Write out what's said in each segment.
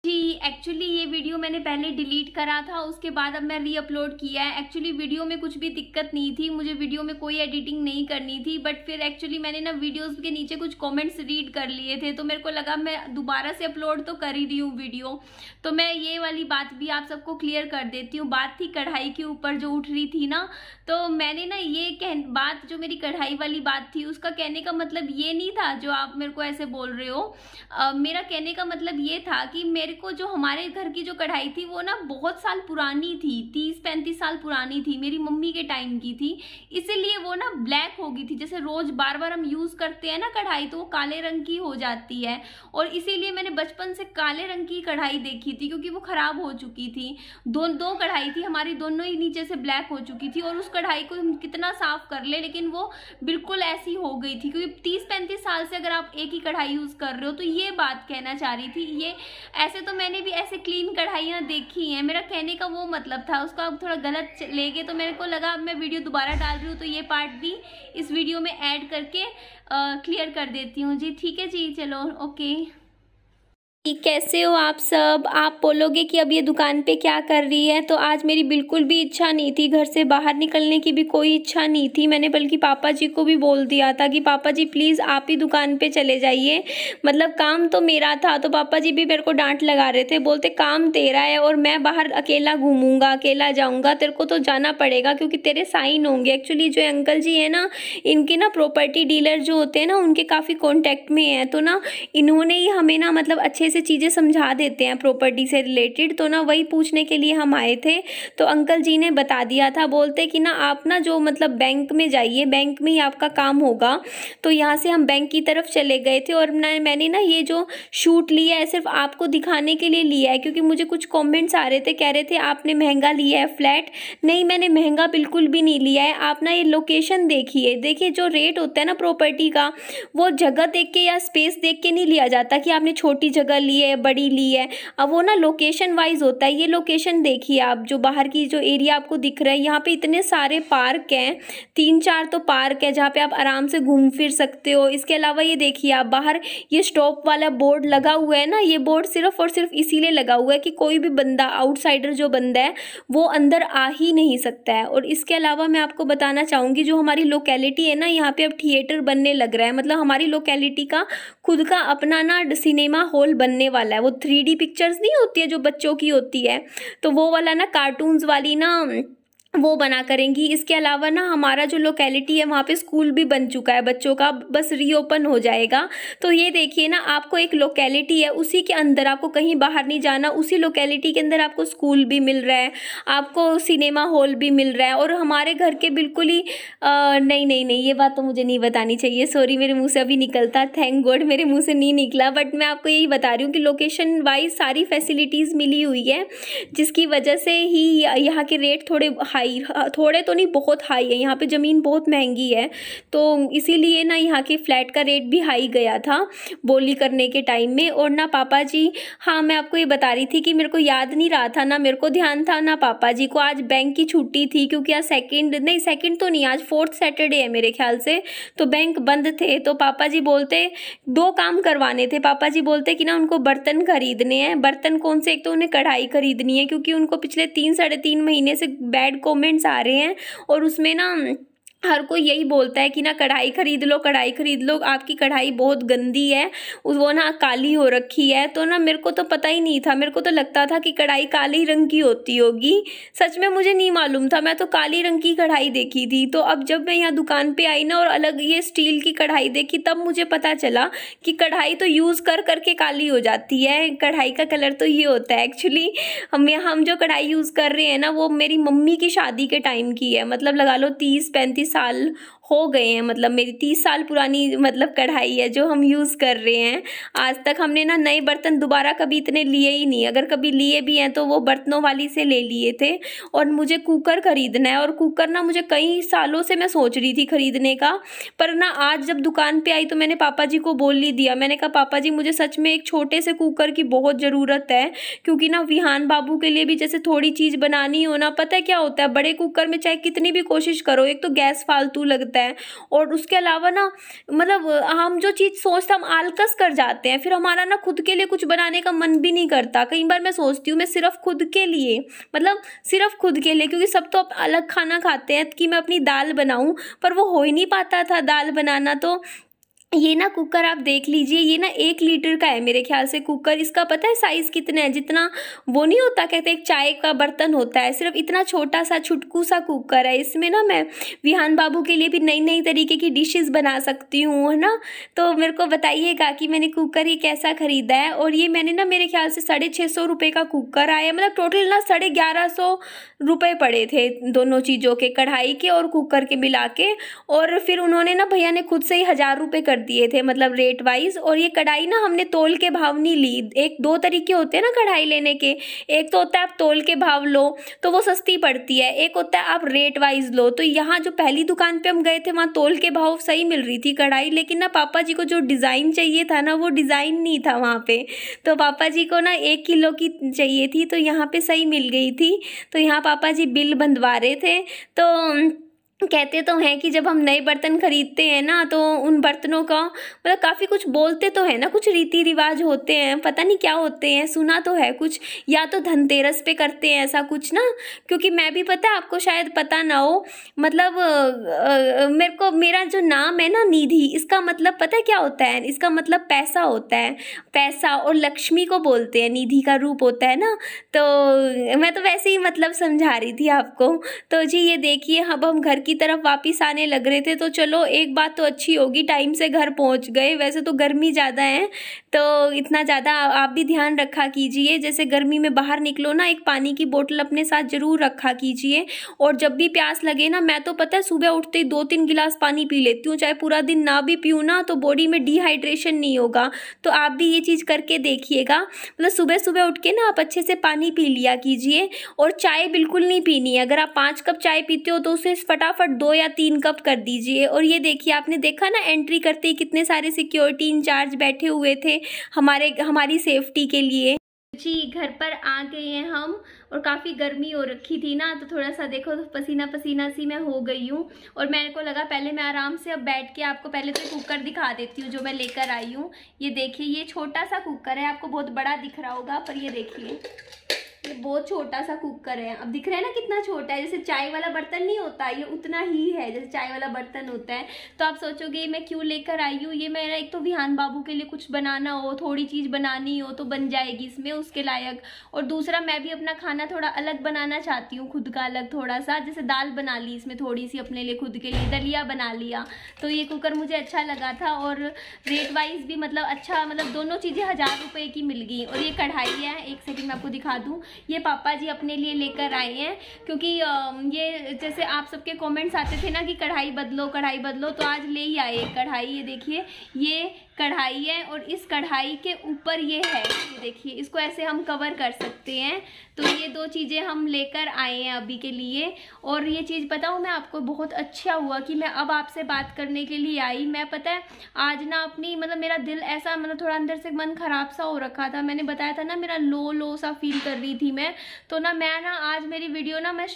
जी, actually ये video मैंने पहले डिलीट करा था, उसके बाद अब मैं री-अपलोड किया है। एक्चुअली वीडियो में कुछ भी दिक्कत नहीं थी, मुझे वीडियो में कोई एडिटिंग नहीं करनी थी, बट फिर एक्चुअली मैंने ना वीडियोस के नीचे कुछ कमेंट्स रीड कर लिए थे, तो मेरे को लगा मैं दोबारा से अपलोड तो कर ही रही हूँ वीडियो, तो मैं ये वाली बात भी आप सबको क्लियर कर देती हूँ। बात थी कढ़ाई के ऊपर जो उठ रही थी ना, तो मैंने ना ये बात जो मेरी कढ़ाई वाली बात थी, उसका कहने का मतलब ये नहीं था जो आप मेरे को ऐसे बोल रहे हो। मेरा कहने का मतलब ये था कि मेरे को जो हमारे घर की जो कढ़ाई थी वो ना बहुत साल पुरानी थी, 30-35 साल पुरानी थी, मेरी मम्मी के टाइम की थी, इसीलिए वो ना ब्लैक हो गई थी। जैसे रोज बार बार हम यूज करते हैं ना कढ़ाई, तो वो काले रंग की हो जाती है, और इसीलिए मैंने बचपन से काले रंग की कढ़ाई देखी थी, क्योंकि वो खराब हो चुकी थी। दो कढ़ाई थी हमारी, दोनों ही नीचे से ब्लैक हो चुकी थी, और उस कढ़ाई को हम कितना साफ कर ले लेकिन वो बिल्कुल ऐसी हो गई थी, क्योंकि 30-35 साल से अगर आप एक ही कढ़ाई यूज कर रहे हो, तो ये बात कहना चाह रही थी। ये ऐसे तो मैंने भी ऐसे क्लीन कढ़ाइयाँ देखी हैं, मेरा कहने का वो मतलब था, उसका अब थोड़ा गलत ले गए, तो मेरे को लगा अब मैं वीडियो दोबारा डाल रही हूँ तो ये पार्ट भी इस वीडियो में ऐड करके क्लियर कर देती हूँ। जी ठीक है जी, चलो ओके। कैसे हो आप सब? आप बोलोगे कि अब ये दुकान पे क्या कर रही है, तो आज मेरी बिल्कुल भी इच्छा नहीं थी, घर से बाहर निकलने की भी कोई इच्छा नहीं थी। मैंने बल्कि पापा जी को भी बोल दिया था कि पापा जी प्लीज़ आप ही दुकान पे चले जाइए, मतलब काम तो मेरा था। तो पापा जी भी मेरे को डांट लगा रहे थे, बोलते काम तेरा है और मैं बाहर अकेला घूमूंगा, अकेला जाऊँगा, तेरे को तो जाना पड़ेगा क्योंकि तेरे साइन होंगे। एक्चुअली जो अंकल जी है ना, इनके ना प्रॉपर्टी डीलर जो होते हैं ना, उनके काफ़ी कॉन्टेक्ट में है, तो ना इन्होंने ही हमें ना मतलब अच्छे से चीज़ें समझा देते हैं प्रॉपर्टी से रिलेटेड। तो ना वही पूछने के लिए हम आए थे, तो अंकल जी ने बता दिया था, बोलते कि ना आप ना जो मतलब बैंक में जाइए, बैंक में ही आपका काम होगा। तो यहाँ से हम बैंक की तरफ चले गए थे, और मैंने ना ये जो शूट लिया है सिर्फ आपको दिखाने के लिए लिया है, क्योंकि मुझे कुछ कॉमेंट्स आ रहे थे, कह रहे थे आपने महंगा लिया है फ्लैट। नहीं, मैंने महंगा बिल्कुल भी नहीं लिया है। आप ना ये लोकेशन देखिए, देखिए जो रेट होता है ना प्रॉपर्टी का, वो जगह देख के या स्पेस देख के नहीं लिया जाता कि आपने छोटी जगह ली है, बड़ी ली है। अब वो ना लोकेशन वाइज होता है। ये लोकेशन देखिए आप, जो बाहर की जो एरिया आपको दिख रहा है, यहाँ पे इतने सारे पार्क हैं, 3-4 तो पार्क है जहाँ पे आप आराम से घूम फिर सकते हो। इसके अलावा ये देखिए आप बाहर ये स्टॉप वाला बोर्ड लगा हुआ है ना, ये बोर्ड सिर्फ और सिर्फ इसीलिए लगा हुआ है कि कोई भी बंदा, आउटसाइडर जो बंदा है, वो अंदर आ ही नहीं सकता है। और इसके अलावा मैं आपको बताना चाहूँगी, जो हमारी लोकेलिटी है ना, यहाँ पे अब थिएटर बनने लग रहा है, मतलब हमारी लोकेलिटी का खुद का अपना ना सिनेमा हॉल बनने वाला है। वो 3D पिक्चर्स नहीं होती है जो बच्चों की होती है, तो वो वाला ना कार्टून्स वाली ना वो बना करेंगी। इसके अलावा ना हमारा जो लोकेलिटी है वहाँ पे स्कूल भी बन चुका है बच्चों का, बस रीओपन हो जाएगा। तो ये देखिए ना, आपको एक लोकेलिटी है, उसी के अंदर आपको कहीं बाहर नहीं जाना, उसी लोकेलिटी के अंदर आपको स्कूल भी मिल रहा है, आपको सिनेमा हॉल भी मिल रहा है। और हमारे घर के बिल्कुल ही नहीं नहीं नहीं, ये बात तो मुझे नहीं बतानी चाहिए, सॉरी, मेरे मुँह से अभी निकलता, थैंक गॉड मेरे मुँह से नहीं निकला, बट मैं आपको यही बता रही हूँ कि लोकेशन वाइज सारी फैसिलिटीज़ मिली हुई है, जिसकी वजह से ही यहाँ के रेट थोड़े थोड़े तो नहीं, बहुत हाई है। यहाँ पे ज़मीन बहुत महंगी है, तो इसीलिए ना यहाँ के फ्लैट का रेट भी हाई गया था बोली करने के टाइम में। और ना पापा जी, हाँ मैं आपको ये बता रही थी कि मेरे को याद नहीं रहा था ना, मेरे को ध्यान था ना पापा जी को, आज बैंक की छुट्टी थी, क्योंकि आज सेकंड तो नहीं, आज 4th सैटरडे है मेरे ख्याल से, तो बैंक बंद थे। तो पापा जी बोलते 2 काम करवाने थे, पापा जी बोलते कि ना उनको बर्तन खरीदने हैं। बर्तन कौन से? एक तो उन्हें कढ़ाई खरीदनी है, क्योंकि उनको पिछले 3-3.5 महीने से बैड कमेंट्स आ रहे हैं, और उसमें ना हर कोई यही बोलता है कि ना कढ़ाई खरीद लो, कढ़ाई खरीद लो, आपकी कढ़ाई बहुत गंदी है, वो ना काली हो रखी है। तो ना मेरे को तो पता ही नहीं था, मेरे को तो लगता था कि कढ़ाई काली रंग की होती होगी, सच में मुझे नहीं मालूम था, मैं तो काली रंग की कढ़ाई देखी थी। तो अब जब मैं यहाँ दुकान पे आई ना और अलग ये स्टील की कढ़ाई देखी, तब मुझे पता चला कि कढ़ाई तो यूज़ कर करके काली हो जाती है, कढ़ाई का कलर तो ये होता है। एक्चुअली हम जो कढ़ाई यूज़ कर रहे हैं ना, वो मेरी मम्मी की शादी के टाइम की है, मतलब लगा लो 30-35 साल हो गए हैं, मतलब मेरी 30 साल पुरानी मतलब कढ़ाई है जो हम यूज़ कर रहे हैं। आज तक हमने ना नए बर्तन दोबारा कभी इतने लिए ही नहीं, अगर कभी लिए भी हैं तो वो बर्तनों वाली से ले लिए थे। और मुझे कुकर खरीदना है, और कुकर ना मुझे कई सालों से मैं सोच रही थी खरीदने का, पर ना आज जब दुकान पे आई तो मैंने पापा जी को बोल ही दिया, मैंने कहा पापा जी मुझे सच में एक छोटे से कुकर की बहुत ज़रूरत है, क्योंकि ना विहान बाबू के लिए भी जैसे थोड़ी चीज़ बनानी हो ना, पता है क्या होता है, बड़े कुकर में चाहे कितनी भी कोशिश करो, एक तो गैस फालतू लगता है, है। और उसके अलावा ना मतलब हम जो चीज़ सोचते हम आलकस कर जाते हैं, फिर हमारा ना खुद के लिए कुछ बनाने का मन भी नहीं करता। कई बार मैं सोचती हूँ मैं सिर्फ खुद के लिए, मतलब सिर्फ खुद के लिए, क्योंकि सब तो अलग खाना खाते हैं, कि मैं अपनी दाल बनाऊं, पर वो हो ही नहीं पाता था दाल बनाना। तो ये ना कुकर आप देख लीजिए, ये ना 1 लीटर का है मेरे ख्याल से कुकर। इसका पता है साइज़ कितना है? जितना वो नहीं होता, कहते एक चाय का बर्तन होता है, सिर्फ इतना छोटा सा छुटकू सा कुकर है। इसमें ना मैं विहान बाबू के लिए भी नई नई तरीके की डिशेस बना सकती हूँ, है ना। तो मेरे को बताइएगा कि मैंने कुकर ही कैसा ख़रीदा है। और ये मैंने ना मेरे ख्याल से 650 रुपये का कुकर आया, मतलब टोटल ना 1150 रुपये पड़े थे दोनों चीज़ों के, कढ़ाई के और कुकर के मिला के। और फिर उन्होंने ना भैया ने खुद से ही 1000 रुपये कर दिए थे, मतलब रेट वाइज। और ये कढ़ाई ना हमने तोल के भाव नहीं ली। एक 2 तरीके होते हैं ना कढ़ाई लेने के, एक तो होता है आप तोल के भाव लो तो वो सस्ती पड़ती है, एक होता है आप रेट वाइज लो। तो यहाँ जो पहली दुकान पे हम गए थे वहाँ तोल के भाव सही मिल रही थी कढ़ाई, लेकिन ना पापा जी को जो डिज़ाइन चाहिए था ना वो डिज़ाइन नहीं था वहाँ पे। तो पापा जी को ना 1 किलो की चाहिए थी, तो यहाँ पे सही मिल गई थी। तो यहाँ पापा जी बिल बंधवा रहे थे। तो कहते तो हैं कि जब हम नए बर्तन खरीदते हैं ना तो उन बर्तनों का मतलब काफ़ी कुछ बोलते तो है ना, कुछ रीति रिवाज होते हैं, पता नहीं क्या होते हैं, सुना तो है कुछ, या तो धनतेरस पे करते हैं ऐसा कुछ ना। क्योंकि मैं भी, पता है आपको शायद पता ना हो, मतलब मेरे को, मेरा जो नाम है ना निधि, इसका मतलब पता है क्या होता है? इसका मतलब पैसा होता है, पैसा, और लक्ष्मी को बोलते हैं, निधि का रूप होता है ना। तो मैं तो वैसे ही मतलब समझा रही थी आपको। तो जी ये देखिए अब हम घर की तरफ वापस आने लग रहे थे। तो चलो एक बात तो अच्छी होगी, टाइम से घर पहुंच गए। वैसे तो गर्मी ज़्यादा है तो इतना ज़्यादा आप भी ध्यान रखा कीजिए, जैसे गर्मी में बाहर निकलो ना, एक पानी की बोतल अपने साथ ज़रूर रखा कीजिए। और जब भी प्यास लगे ना, मैं तो पता है सुबह उठते ही 2-3 गिलास पानी पी लेती हूँ, चाहे पूरा दिन ना भी पीऊँ ना तो बॉडी में डिहाइड्रेशन नहीं होगा। तो आप भी ये चीज़ करके देखिएगा, मतलब सुबह सुबह उठ के ना आप अच्छे से पानी पी लिया कीजिए। और चाय बिल्कुल नहीं पीनी है, अगर आप 5 कप चाय पीते हो तो उसे फटाफट 2 या 3 कप कर दीजिए। और ये देखिए आपने देखा ना एंट्री करते ही कितने सारे सिक्योरिटी इंचार्ज बैठे हुए थे हमारी सेफ्टी के लिए। जी घर पर आ गए हैं हम, और काफ़ी गर्मी हो रखी थी ना, तो थोड़ा सा देखो तो पसीना पसीना सी मैं हो गई हूँ। और मेरे को लगा पहले मैं आराम से अब बैठ के आपको पहले तो कुकर दिखा देती हूँ जो मैं लेकर आई हूँ। ये देखिए ये छोटा सा कुकर है, आपको बहुत बड़ा दिख रहा होगा पर ये देखिए ये बहुत छोटा सा कुकर है। अब दिख रहा है ना कितना छोटा है, जैसे चाय वाला बर्तन नहीं होता, ये उतना ही है जैसे चाय वाला बर्तन होता है। तो आप सोचोगे मैं क्यों लेकर आई हूँ, ये मेरा एक तो विहान बाबू के लिए कुछ बनाना हो, थोड़ी चीज़ बनानी हो तो बन जाएगी इसमें उसके लायक। और दूसरा मैं भी अपना खाना थोड़ा अलग बनाना चाहती हूँ, खुद का अलग थोड़ा सा, जैसे दाल बना ली इसमें थोड़ी सी अपने लिए खुद के लिए, दलिया बना लिया। तो ये कुकर मुझे अच्छा लगा था और रेट वाइज भी मतलब अच्छा, मतलब दोनों चीज़ें 1000 रुपये की मिल गई। और ये कढ़ाई है, एक सेकंड मैं आपको दिखा दूँ, ये पापा जी अपने लिए लेकर आए हैं। क्योंकि ये जैसे आप सबके कमेंट्स आते थे ना कि कढ़ाई बदलो कढ़ाई बदलो, तो आज ले ही आए एक कढ़ाई। ये देखिए ये कढ़ाई है और इस कढ़ाई के ऊपर ये है, ये देखिए इसको ऐसे हम कवर कर सकते हैं। तो ये 2 चीज़ें हम लेकर आए हैं अभी के लिए। और ये चीज़ बताऊँ मैं आपको, बहुत अच्छा हुआ कि मैं अब आपसे बात करने के लिए आई। मैं पता है आज ना अपनी मतलब मेरा दिल ऐसा मतलब थोड़ा अंदर से मन ख़राब सा हो रखा था, मैंने बताया था ना मेरा लो सा फील कर रही थी मैं। तो ना मैं ना आज मेरी वीडियो ना मैं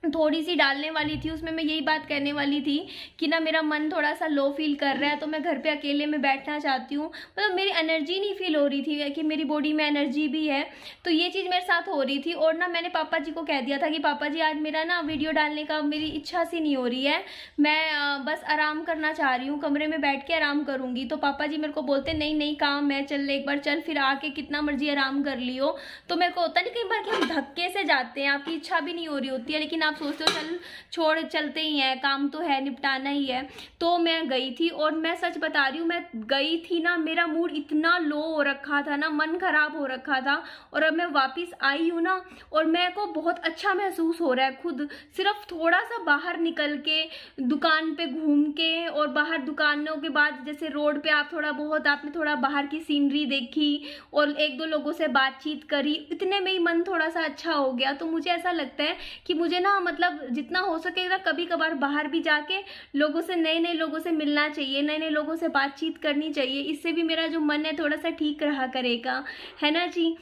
थोड़ी सी डालने वाली थी, उसमें मैं यही बात कहने वाली थी कि ना मेरा मन थोड़ा सा लो फील कर रहा है, तो मैं घर पे अकेले में बैठना चाहती हूँ, मतलब मेरी एनर्जी नहीं फील हो रही थी कि मेरी बॉडी में एनर्जी भी है। तो ये चीज़ मेरे साथ हो रही थी। और ना मैंने पापा जी को कह दिया था कि पापा जी आज मेरा ना वीडियो डालने का मेरी इच्छा सी नहीं हो रही है, मैं बस आराम करना चाह रही हूँ, कमरे में बैठ के आराम करूँगी। तो पापा जी मेरे को बोलते नहीं नहीं काम है, चल एक बार चल, फिर आके कितना मर्जी आराम कर लियो। तो मेरे को होता नहीं कई बार कि हम धक्के से जाते हैं, आपकी इच्छा भी नहीं हो रही होती है, लेकिन सोचते हो चल छोड़ चलते ही हैं, काम तो है निपटाना ही है। तो मैं गई थी और मैं सच बता रही हूँ, मैं गई थी ना मेरा मूड इतना लो हो रखा था ना, मन खराब हो रखा था। और अब मैं वापस आई हूँ ना और मेरे को बहुत अच्छा महसूस हो रहा है खुद, सिर्फ थोड़ा सा बाहर निकल के दुकान पे घूम के, और बाहर दुकानों के बाद जैसे रोड पे आप थोड़ा बहुत आपने थोड़ा बाहर की सीनरी देखी और 1-2 लोगों से बातचीत करी, इतने में ही मन थोड़ा सा अच्छा हो गया। तो मुझे ऐसा लगता है कि मुझे ना मतलब जितना हो सके ना कभी कभार बाहर भी जाके लोगों से, नए नए लोगों से मिलना चाहिए, नए नए लोगों से बातचीत करनी चाहिए, इससे भी मेरा जो मन है थोड़ा सा ठीक रहा करेगा, है ना जी।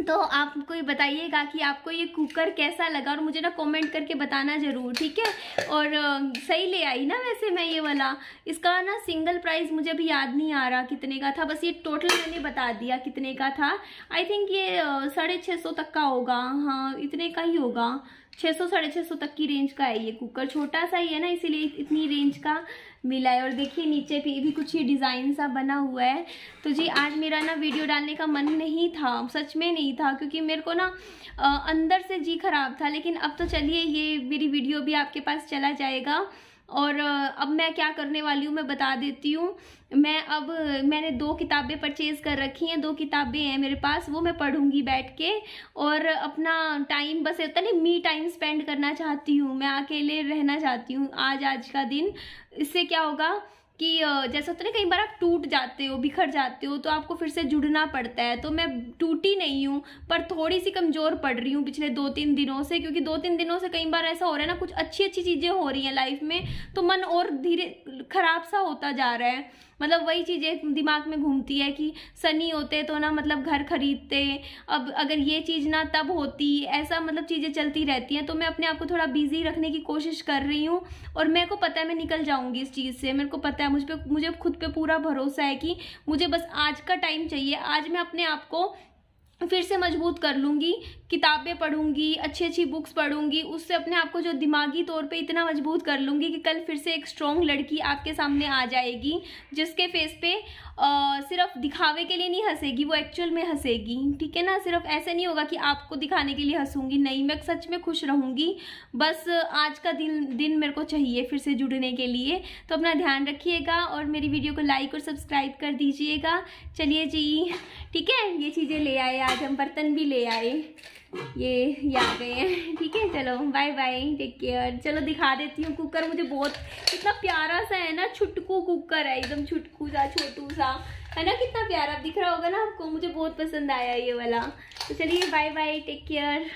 तो आप कोई बताइएगा कि आपको ये कुकर कैसा लगा, और मुझे ना कमेंट करके बताना ज़रूर, ठीक है। और सही ले आई ना वैसे मैं ये वाला। इसका ना सिंगल प्राइस मुझे अभी याद नहीं आ रहा कितने का था, बस ये टोटल मैंने बता दिया कितने का था। आई थिंक ये 650 तक का होगा, हाँ इतने का ही होगा, 600 650 तक की रेंज का है ये कुकर। छोटा सा ही है ना, इसीलिए इतनी रेंज का मिला है। और देखिए नीचे भी कुछ ये डिज़ाइन सा बना हुआ है। तो जी आज मेरा ना वीडियो डालने का मन नहीं था, सच में नहीं था, क्योंकि मेरे को ना अंदर से जी खराब था। लेकिन अब तो चलिए ये मेरी वीडियो भी आपके पास चला जाएगा। और अब मैं क्या करने वाली हूँ मैं बता देती हूँ। मैंने 2 किताबें परचेज़ कर रखी हैं, 2 किताबें हैं मेरे पास, वो मैं पढ़ूंगी बैठ के। और अपना टाइम बस होता नहीं, मी टाइम स्पेंड करना चाहती हूँ, मैं अकेले रहना चाहती हूँ आज का दिन। इससे क्या होगा कि जैसा होता है ना, कई बार आप टूट जाते हो, बिखर जाते हो, तो आपको फिर से जुड़ना पड़ता है। तो मैं टूटी नहीं हूँ, पर थोड़ी सी कमज़ोर पड़ रही हूँ पिछले 2-3 दिनों से, क्योंकि 2-3 दिनों से कई बार ऐसा हो रहा है ना, कुछ अच्छी चीज़ें हो रही हैं लाइफ में, तो मन और धीरे खराब सा होता जा रहा है। मतलब वही चीज़ें दिमाग में घूमती है कि सनी होते तो ना मतलब घर खरीदते, अब अगर ये चीज़ ना तब होती, ऐसा मतलब चीज़ें चलती रहती हैं। तो मैं अपने आप को थोड़ा बिजी रखने की कोशिश कर रही हूँ, और मेरे को पता है मैं निकल जाऊँगी इस चीज़ से। मेरे को पता है, मुझे खुद पे पूरा भरोसा है कि मुझे बस आज का टाइम चाहिए। आज मैं अपने आप को फिर से मजबूत कर लूँगी, किताबें पढ़ूंगी, अच्छी बुक्स पढ़ूंगी, उससे अपने आप को जो दिमागी तौर पे इतना मजबूत कर लूँगी कि कल फिर से एक स्ट्रॉन्ग लड़की आपके सामने आ जाएगी, जिसके फेस पे सिर्फ दिखावे के लिए नहीं हंसेगी, वो एक्चुअल में हंसेगी, ठीक है ना। सिर्फ ऐसे नहीं होगा कि आपको दिखाने के लिए हंसूंगी, नहीं, मैं सच में खुश रहूँगी। बस आज का दिन मेरे को चाहिए फिर से जुड़ने के लिए। तो अपना ध्यान रखिएगा और मेरी वीडियो को लाइक और सब्सक्राइब कर दीजिएगा। चलिए जी, ठीक है, ये चीज़ें ले आए, आज हम बर्तन भी ले आए, ये आ गए हैं, ठीक है। चलो बाय बाय, टेक केयर। चलो दिखा देती हूँ कुकर, मुझे बहुत कितना प्यारा सा है ना, छुटकू कुकर है, एकदम छुटकू सा, छोटू सा है ना, कितना प्यारा दिख रहा होगा ना आपको, मुझे बहुत पसंद आया ये वाला। तो चलिए बाय बाय, टेक केयर।